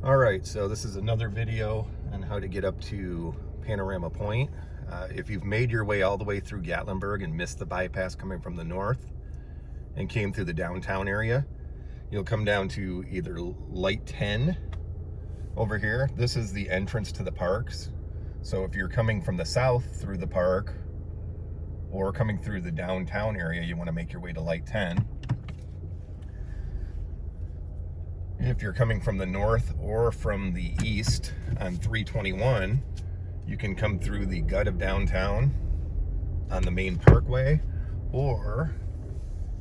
All right, so this is another video on how to get up to Panorama Point. If you've made your way all the way through Gatlinburg and missed the bypass coming from the north and came through the downtown area, you'll come down to either Light 10 over here. This is the entrance to the parks. So if you're coming from the south through the park or coming through the downtown area, you want to make your way to Light 10. If you're coming from the north or from the east on 321, you can come through the gut of downtown on the main parkway, or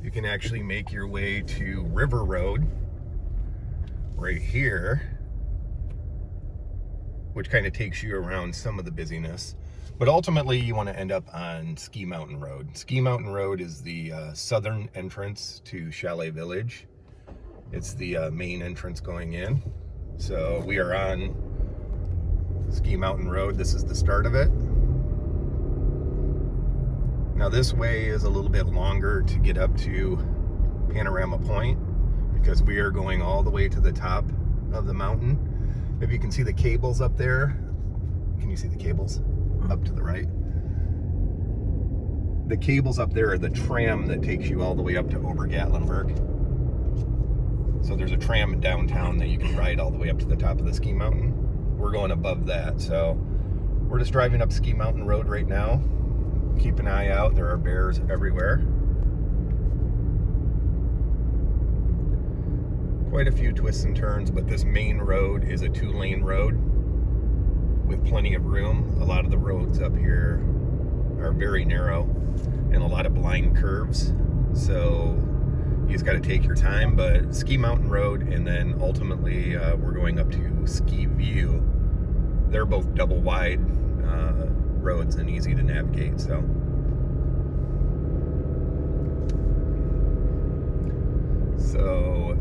you can actually make your way to River Road right here, which kind of takes you around some of the busyness. But ultimately, you want to end up on Ski Mountain Road. Ski Mountain Road is the southern entrance to Chalet Village. It's the main entrance going in. So we are on Ski Mountain Road. This is the start of it. Now this way is a little bit longer to get up to Panorama Point because we are going all the way to the top of the mountain. Maybe you can see the cables up there. Can you see the cables up to the right? The cables up there are the tram that takes you all the way up to Ober-Gatlinburg. So there's a tram downtown that you can ride all the way up to the top of the ski mountain. We're going above that, so we're just driving up Ski Mountain Road right now. Keep an eye out, there are bears everywhere. Quite a few twists and turns, but this main road is a 2-lane road with plenty of room. A lot of the roads up here are very narrow and a lot of blind curves, so you just got to take your time. But Ski Mountain Road and then ultimately we're going up to Ski View. They're both double wide roads and easy to navigate. So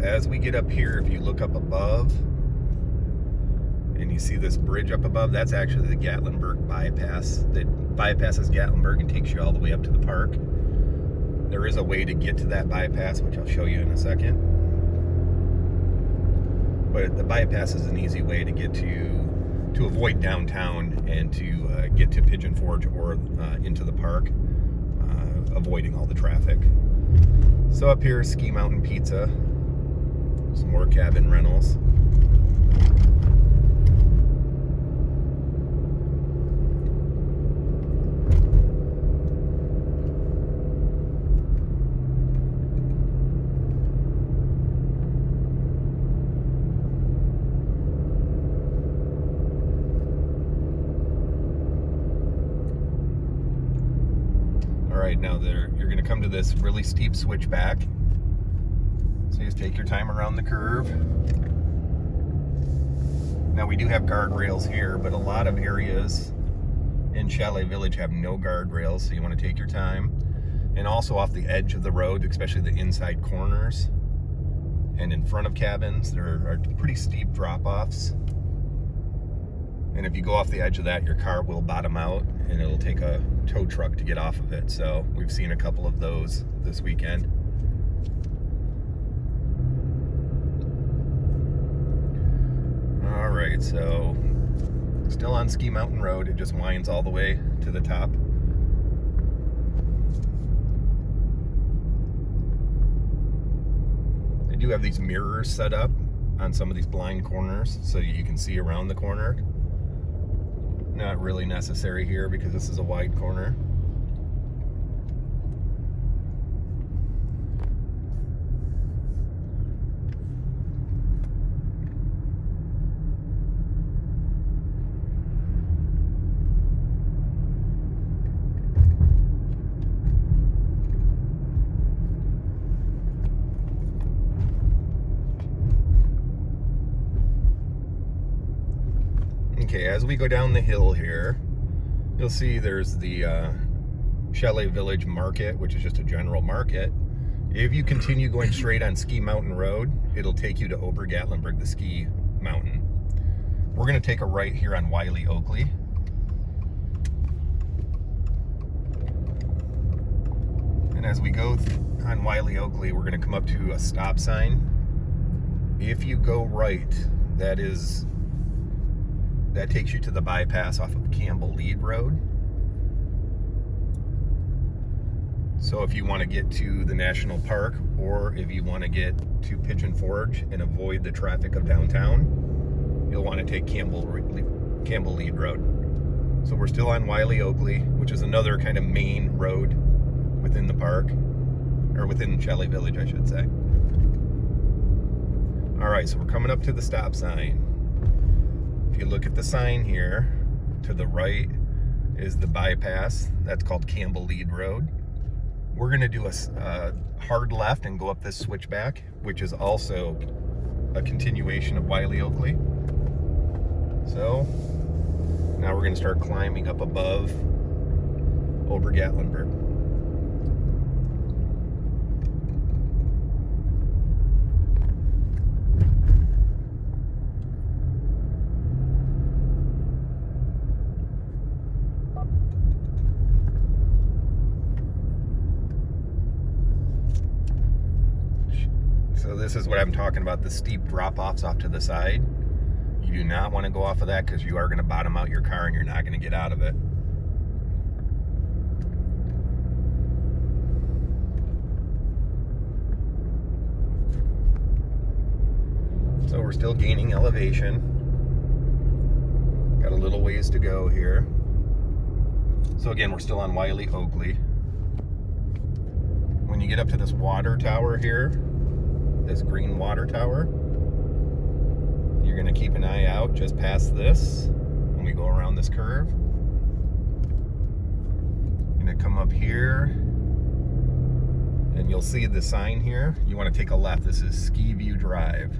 as we get up here, if you look up above and you see this bridge up above, that's actually the Gatlinburg bypass that bypasses Gatlinburg and takes you all the way up to the park. There is a way to get to that bypass, which I'll show you in a second. But the bypass is an easy way to get to avoid downtown and to get to Pigeon Forge or into the park, avoiding all the traffic. So up here, Ski Mountain Pizza, some more cabin rentals. Right now you're going to come to this really steep switchback, so you just take your time around the curve. Now we do have guardrails here, but a lot of areas in Chalet Village have no guardrails, so you want to take your time. And also off the edge of the road, especially the inside corners and in front of cabins, there are pretty steep drop-offs. And if you go off the edge of that, your car will bottom out and it'll take a tow truck to get off of it. So we've seen a couple of those this weekend. All right, so still on Ski Mountain Road. It just winds all the way to the top. They do have these mirrors set up on some of these blind corners so you can see around the corner. Not really necessary here because this is a wide corner. Okay, as we go down the hill here, you'll see there's the Chalet Village Market, which is just a general market. If you continue going straight on Ski Mountain Road, it'll take you to Ober-Gatlinburg, the ski mountain. We're going to take a right here on Wiley Oakley. And as we go on Wiley Oakley, we're going to come up to a stop sign. If you go right, that takes you to the bypass off of Campbell Lead Road. So if you want to get to the national park, or if you want to get to Pigeon Forge and avoid the traffic of downtown, you'll want to take Campbell Lead Road. So we're still on Wiley Oakley, which is another kind of main road within the park, or within Chalet Village, I should say. All right, so we're coming up to the stop sign. If you look at the sign here, to the right is the bypass. That's called Campbell Lead Road. We're gonna do a hard left and go up this switchback, which is also a continuation of Wiley Oakley. So now we're gonna start climbing up above Ober-Gatlinburg. So this is what I'm talking about, the steep drop-offs off to the side. You do not want to go off of that because you are going to bottom out your car and you're not going to get out of it. So we're still gaining elevation. Got a little ways to go here. So again, we're still on Wiley Oakley. When you get up to this water tower here, this green water tower, you're going to keep an eye out just past this when we go around this curve. You're going to come up here and you'll see the sign here. You want to take a left. This is Ski View Drive.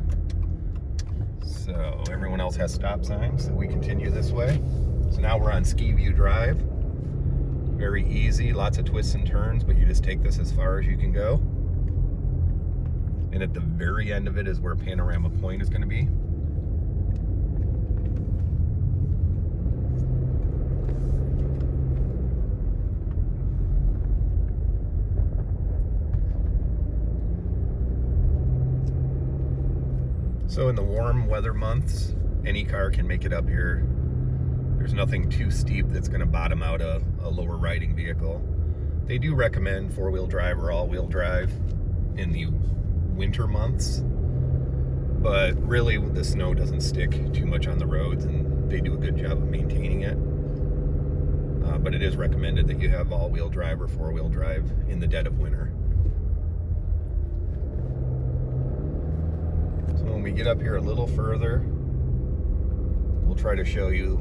So everyone else has stop signs, so we continue this way. So now we're on Ski View Drive. Very easy, lots of twists and turns, but you just take this as far as you can go. And at the very end of it is where Panorama Point is going to be. So in the warm weather months, any car can make it up here. There's nothing too steep that's going to bottom out a lower riding vehicle. They do recommend four-wheel drive or all-wheel drive in the winter months, but really the snow doesn't stick too much on the roads and they do a good job of maintaining it. But it is recommended that you have all-wheel drive or four-wheel drive in the dead of winter. So when we get up here a little further, we'll try to show you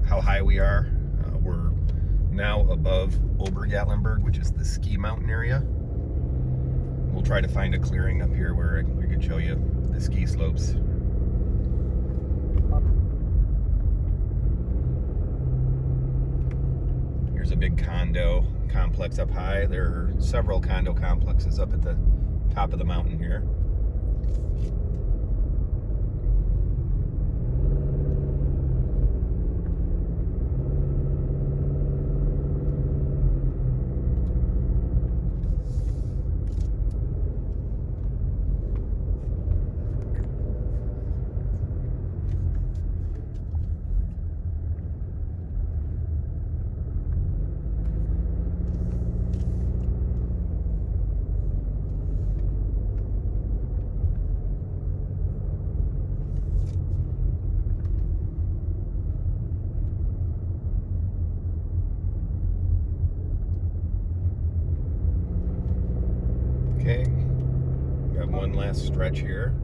how high we are. We're now above Ober-Gatlinburg, which is the ski mountain area. We'll try to find a clearing up here where we can show you the ski slopes. Here's a big condo complex up high. There are several condo complexes up at the top of the mountain here. Okay, got one last stretch here.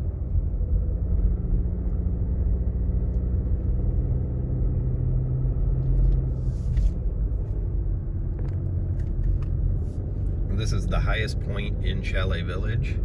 This is the highest point in Chalet Village.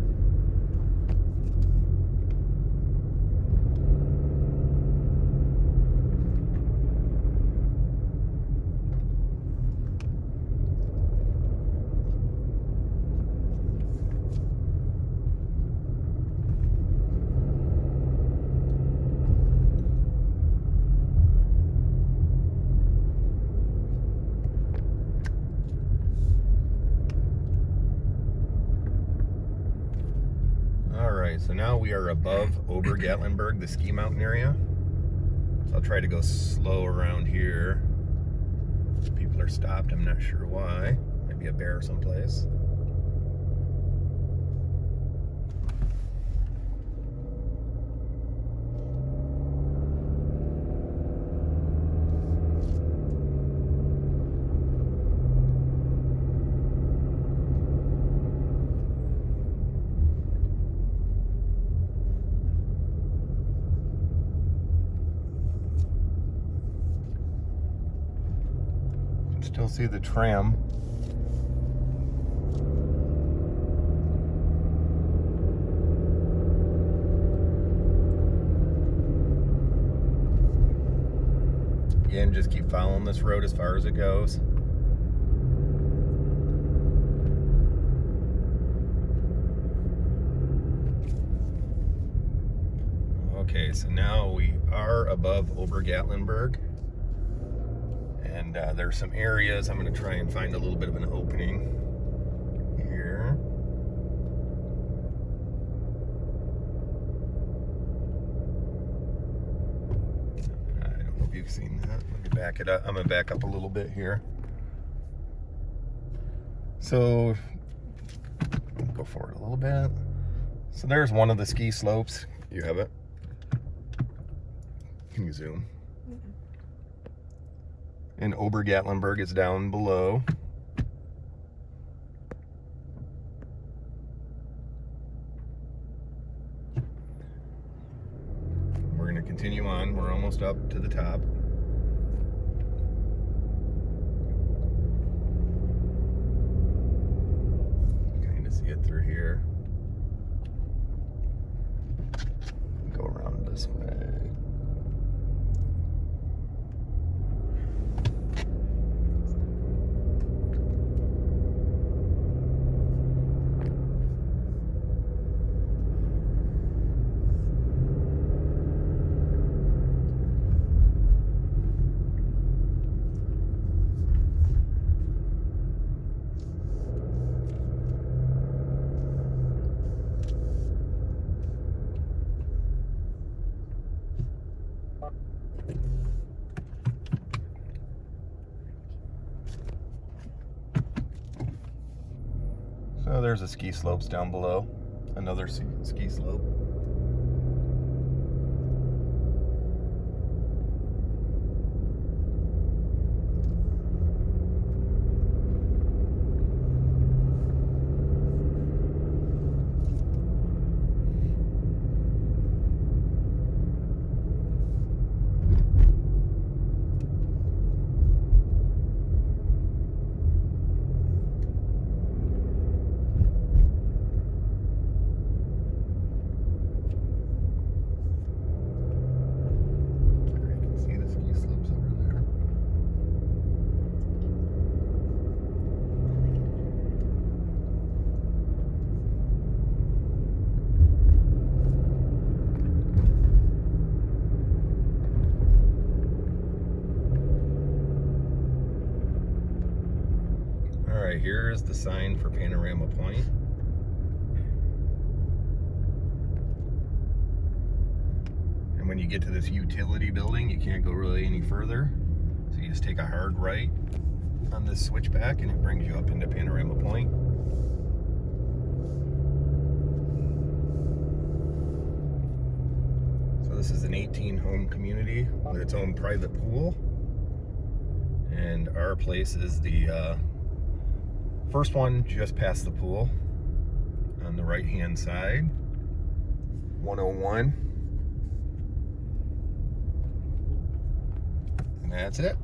So now we are above Ober-Gatlinburg, the ski mountain area. So I'll try to go slow around here. People are stopped, I'm not sure why. Maybe a bear someplace. Still see the tram. Again, just keep following this road as far as it goes. Okay, so now we are above Ober-Gatlinburg. And there's some areas. I'm going to try and find a little bit of an opening here. I don't know if you've seen that. Let me back it up. I'm going to back up a little bit here. So, go forward a little bit. So there's one of the ski slopes. You have it? Can you zoom? And Ober-Gatlinburg is down below. We're going to continue on. We're almost up to the top. Kind of see it through here. Go around this way. So there's the ski slopes down below. Another ski slope. Alright, here's the sign for Panorama Point. And when you get to this utility building, you can't go really any further. So you just take a hard right on this switchback and it brings you up into Panorama Point. So this is an 18-home community with its own private pool. And our place is the first one just past the pool on the right-hand side, 101. And that's it.